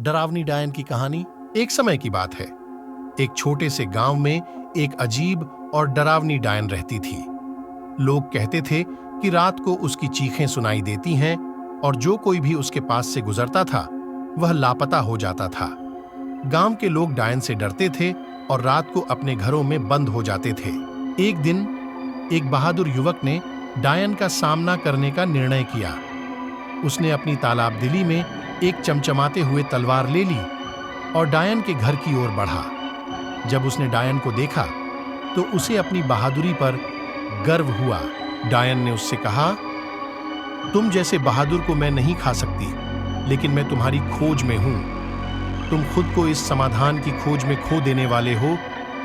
डरावनी डायन की कहानी। एक समय की बात है। एक छोटे से गांव में एक अजीब और डरावनी डायन रहती थी। लोग कहते थे कि रात को उसकी चीखें सुनाई देती हैं और जो कोई भी उसके पास से गुजरता था वह लापता हो जाता था। गांव के लोग डायन से डरते थे और रात को अपने घरों में बंद हो जाते थे। एक दिन एक बहादुर युवक ने डायन का सामना करने का निर्णय किया। उसने अपनी तालाबदिली में एक चमचमाते हुए तलवार ले ली और डायन के घर की ओर बढ़ा। जब उसने डायन को देखा तो उसे अपनी बहादुरी पर गर्व हुआ। डायन ने उससे कहा, तुम जैसे बहादुर को मैं नहीं खा सकती, लेकिन मैं तुम्हारी खोज में हूं। तुम खुद को इस समाधान की खोज में खो देने वाले हो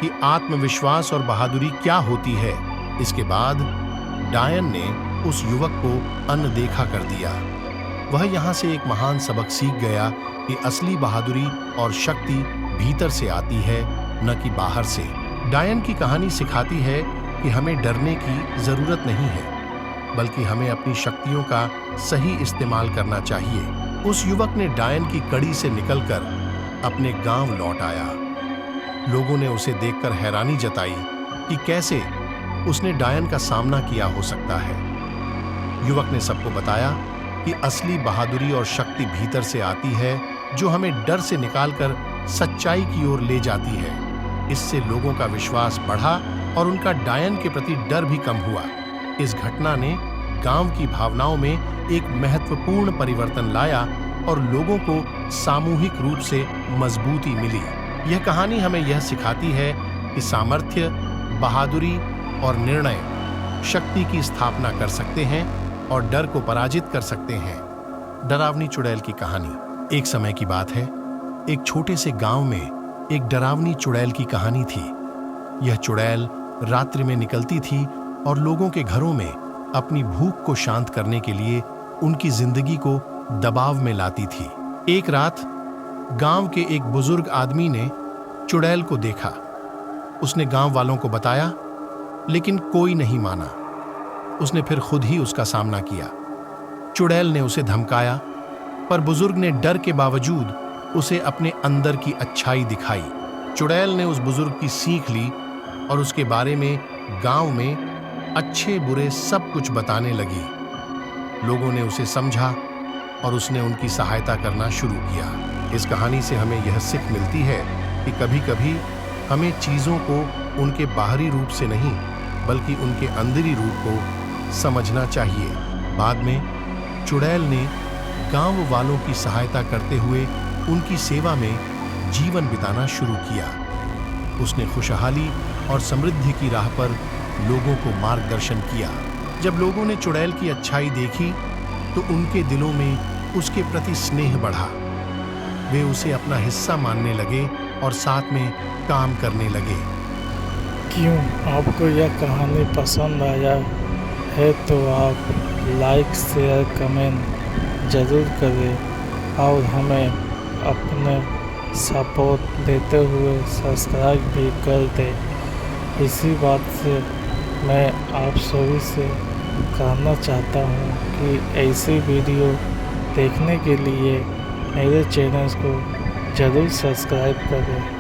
कि आत्मविश्वास और बहादुरी क्या होती है। इसके बाद डायन ने उस युवक को अनदेखा कर दिया। वह यहां से एक महान सबक सीख गया कि असली बहादुरी और शक्ति भीतर से आती है, न कि बाहर से। डायन की कहानी सिखाती है कि हमें डरने की जरूरत नहीं है, बल्कि हमें अपनी शक्तियों का सही इस्तेमाल करना चाहिए। उस युवक ने डायन की कड़ी से निकलकर अपने गांव लौट आया। लोगों ने उसे देखकर हैरानी जताई कि कैसे उसने डायन का सामना किया हो सकता है। युवक ने सबको बताया कि असली बहादुरी और शक्ति भीतर से आती है, जो हमें डर से निकालकर सच्चाई की ओर ले जाती है। इससे लोगों का विश्वास बढ़ा और उनका डायन के प्रति डर भी कम हुआ। इस घटना ने गांव की भावनाओं में एक महत्वपूर्ण परिवर्तन लाया और लोगों को सामूहिक रूप से मजबूती मिली। यह कहानी हमें यह सिखाती है कि सामर्थ्य, बहादुरी और निर्णय शक्ति की स्थापना कर सकते हैं और डर को पराजित कर सकते हैं। डरावनी चुड़ैल की कहानी। एक समय की बात है। एक छोटे से गांव में एक डरावनी चुड़ैल की कहानी थी। यह चुड़ैल रात्रि में निकलती थी और लोगों के घरों में अपनी भूख को शांत करने के लिए उनकी जिंदगी को दबाव में लाती थी। एक रात गांव के एक बुजुर्ग आदमी ने चुड़ैल को देखा। उसने गांव वालों को बताया, लेकिन कोई नहीं माना। उसने फिर खुद ही उसका सामना किया। चुड़ैल ने उसे धमकाया, पर बुजुर्ग ने डर के बावजूद उसे अपने अंदर की अच्छाई दिखाई। चुड़ैल ने उस बुजुर्ग की सीख ली और उसके बारे में गांव में अच्छे बुरे सब कुछ बताने लगी। लोगों ने उसे समझा और उसने उनकी सहायता करना शुरू किया। इस कहानी से हमें यह सीख मिलती है कि कभी-कभी हमें चीज़ों को उनके बाहरी रूप से नहीं, बल्कि उनके अंदरी रूप को समझना चाहिए। बाद में चुड़ैल ने गांव वालों की सहायता करते हुए उनकी सेवा में जीवन बिताना शुरू किया। उसने खुशहाली और समृद्धि की राह पर लोगों को मार्गदर्शन किया। जब लोगों ने चुड़ैल की अच्छाई देखी तो उनके दिलों में उसके प्रति स्नेह बढ़ा। वे उसे अपना हिस्सा मानने लगे और साथ में काम करने लगे। क्यों आपको यह कहानी पसंद आया है तो आप लाइक, शेयर, कमेंट ज़रूर करें और हमें अपने सपोर्ट देते हुए सब्सक्राइब भी कर दें। इसी बात से मैं आप सभी से कहना चाहता हूँ कि ऐसी वीडियो देखने के लिए मेरे चैनल को ज़रूर सब्सक्राइब करें।